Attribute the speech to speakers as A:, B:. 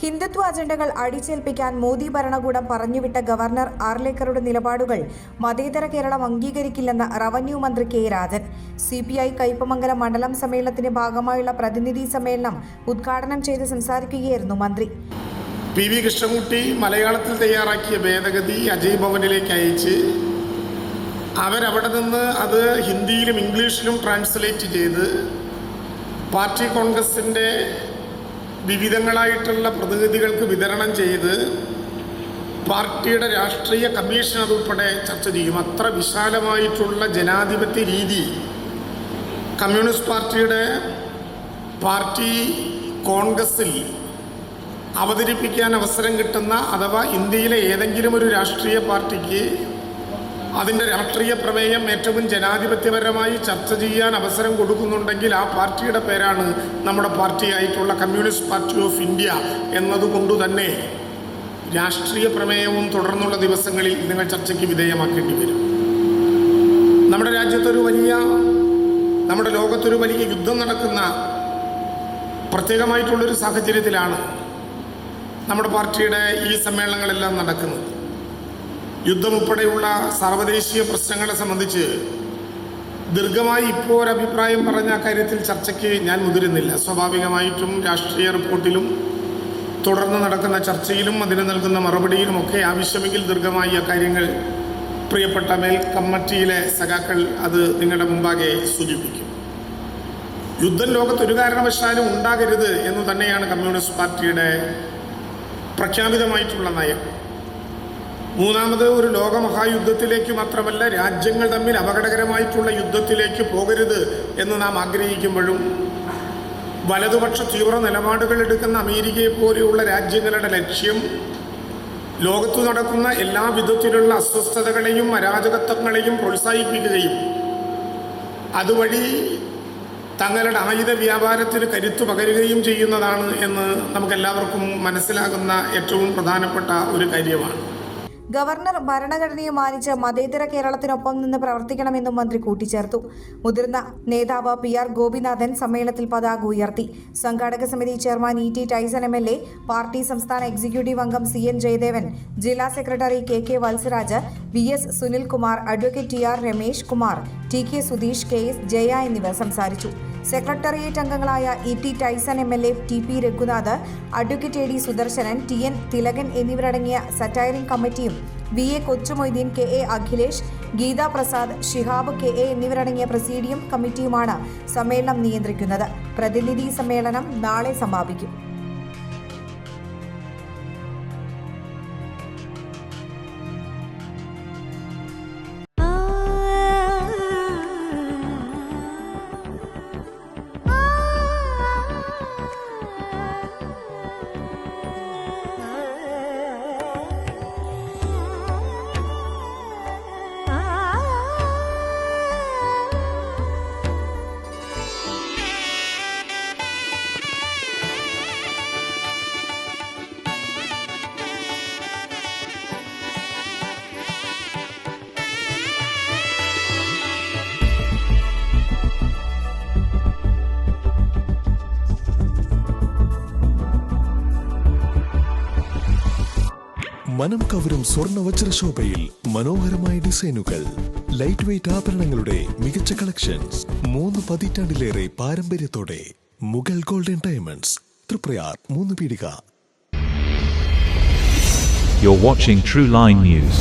A: ഹിന്ദുത്വ അജണ്ടകൾ അടിച്ചേൽപ്പിക്കാൻ മോദി ഭരണകൂടം പറഞ്ഞുവിട്ട ഗവർണർ ആർലേക്കറുടെ നിലപാടുകൾ മതേതര കേരളം അംഗീകരിക്കില്ലെന്ന് റവന്യൂ മന്ത്രി കെ രാജൻ. CPI കയ്പമംഗലം മണ്ഡലം സമ്മേളനത്തിന്റെ ഭാഗമായുള്ള പ്രതിനിധി സമ്മേളനം ഉദ്ഘാടനം ചെയ്ത് സംസാരിക്കുകയായിരുന്നു മന്ത്രി.
B: PV കൃഷ്ണൻകുട്ടി മലയാളത്തിൽ തയ്യാറാക്കിയ ഭേദഗതി അജയ് ഭവനിലേക്ക് അയച്ച് അവരവിടെ നിന്ന് അത് ഹിന്ദിയിലും ഇംഗ്ലീഷിലും ട്രാൻസ്ലേറ്റ് ചെയ്ത് പാർട്ടി കോൺഗ്രസിൻ്റെ വിവിധങ്ങളായിട്ടുള്ള പ്രതിനിധികൾക്ക് വിതരണം ചെയ്ത് പാർട്ടിയുടെ രാഷ്ട്രീയ കമ്മീഷൻ അതുൾപ്പെടെ ചർച്ച ചെയ്യും. അത്ര വിശാലമായിട്ടുള്ള ജനാധിപത്യ രീതി കമ്മ്യൂണിസ്റ്റ് പാർട്ടിയുടെ പാർട്ടി കോൺഗ്രസിൽ അവതരിപ്പിക്കാൻ അവസരം കിട്ടുന്ന അഥവാ ഇന്ത്യയിലെ ഏതെങ്കിലും ഒരു രാഷ്ട്രീയ പാർട്ടിക്ക് അതിൻ്റെ രാഷ്ട്രീയ പ്രമേയം ഏറ്റവും ജനാധിപത്യപരമായി ചർച്ച ചെയ്യാൻ അവസരം കൊടുക്കുന്നുണ്ടെങ്കിൽ ആ പാർട്ടിയുടെ പേരാണ് നമ്മുടെ പാർട്ടിയായിട്ടുള്ള കമ്മ്യൂണിസ്റ്റ് പാർട്ടി ഓഫ് ഇന്ത്യ എന്നതുകൊണ്ട് തന്നെ രാഷ്ട്രീയ പ്രമേയവും തുടർന്നുള്ള ദിവസങ്ങളിൽ നിങ്ങൾ ചർച്ചയ്ക്ക് വിധേയമാക്കേണ്ടി വരും. നമ്മുടെ രാജ്യത്തൊരു വലിയ നമ്മുടെ ലോകത്തൊരു വലിയ യുദ്ധം നടക്കുന്ന പ്രത്യേകമായിട്ടുള്ളൊരു സാഹചര്യത്തിലാണ് നമ്മുടെ പാർട്ടിയുടെ ഈ സമ്മേളനങ്ങളെല്ലാം നടക്കുന്നത്. യുദ്ധം ഉൾപ്പെടെയുള്ള സാർവദേശീയ പ്രശ്നങ്ങളെ സംബന്ധിച്ച് ദീർഘമായി ഇപ്പോൾ ഒരഭിപ്രായം പറഞ്ഞ കാര്യത്തിൽ ചർച്ചയ്ക്ക് ഞാൻ മുതിരുന്നില്ല. സ്വാഭാവികമായിട്ടും രാഷ്ട്രീയ റിപ്പോർട്ടിലും തുടർന്ന് നടക്കുന്ന ചർച്ചയിലും അതിന് നൽകുന്ന മറുപടിയിലുമൊക്കെ ആവശ്യമെങ്കിൽ ദീർഘമായി ആ കാര്യങ്ങൾ പ്രിയപ്പെട്ട മേൽ കമ്മിറ്റിയിലെ സഖാക്കൾ അത് നിങ്ങളുടെ മുമ്പാകെ സൂചിപ്പിക്കും. യുദ്ധം ലോകത്തൊരു കാരണവശാലും ഉണ്ടാകരുത് എന്ന് തന്നെയാണ് കമ്മ്യൂണിസ്റ്റ് പാർട്ടിയുടെ പ്രഖ്യാപിതമായിട്ടുള്ള നയം. മൂന്നാമത് ഒരു ലോകമഹായുദ്ധത്തിലേക്ക് മാത്രമല്ല രാജ്യങ്ങൾ തമ്മിൽ അപകടകരമായിട്ടുള്ള യുദ്ധത്തിലേക്ക് പോകരുത് എന്ന് നാം ആഗ്രഹിക്കുമ്പോഴും വലതുപക്ഷ തീവ്ര നിലപാടുകൾ എടുക്കുന്ന അമേരിക്കയെ പോലെയുള്ള രാജ്യങ്ങളുടെ ലക്ഷ്യം ലോകത്തു നടക്കുന്ന എല്ലാ വിധത്തിലുള്ള അസ്വസ്ഥതകളെയും അരാജകത്വങ്ങളെയും പ്രോത്സാഹിപ്പിക്കുകയും അതുവഴി തങ്ങളുടെ ആയുധ വ്യാപാരത്തിന് കരുത്തു പകരുകയും ചെയ്യുന്നതാണ് എന്ന് നമുക്കെല്ലാവർക്കും മനസ്സിലാകുന്ന ഏറ്റവും പ്രധാനപ്പെട്ട ഒരു കാര്യമാണ്.
A: ഗവർണർ ഭരണഘടനയെ മാനിച്ച് മതേതര കേരളത്തിനൊപ്പം നിന്ന് പ്രവർത്തിക്കണമെന്നും മന്ത്രി കൂട്ടിച്ചേർത്തു. മുതിർന്ന നേതാവ് PR ഗോപിനാഥൻ സമ്മേളനത്തിൽ പതാക ഉയർത്തി. സംഘാടക സമിതി ചെയർമാൻ ET ടൈസൺ MLA, പാർട്ടി സംസ്ഥാന എക്സിക്യൂട്ടീവ് അംഗം CN ജയദേവൻ, ജില്ലാ secretary KK Valsaraj, VS Sunilkumar, advocate TR Ramesh Kumar, TK Sudheesh, KS Jaya എന്നിവർ സംസാരിച്ചു. സെക്രട്ടേറിയറ്റ് അംഗങ്ങളായ ET Taison MLA, TP Raghunath, advocate AD Sudarsanan, TN Thilakan എന്നിവരടങ്ങിയ സറ്റയറിംഗ് കമ്മിറ്റിയും VA Kochumoideen, KA Akhilesh, Geetha Prasad, Shihab KA എന്നിവരടങ്ങിയ പ്രസിഡിയം കമ്മിറ്റിയുമാണ് സമ്മേളനം നിയന്ത്രിക്കുന്നത്. പ്രതിനിധി സമ്മേളനം നാളെ സമാപിക്കും.
C: മനം കവരും സ്വർണ്ണ വജ്രശോഭയിൽ മനോഹരമായ ഡിസൈനുകൾ, ലൈറ്റ് വെയ്റ്റ് ആഭരണങ്ങളുടെ മികച്ച കളക്ഷൻസ്, 3 പതിറ്റാണ്ടിലേറെ പാരമ്പര്യത്തോടെ മുഗൾ ഗോൾഡൻ ഡയമണ്ട്സ്, തൃപ്രയാർ 3 പീടിക.
D: You're watching True Line News.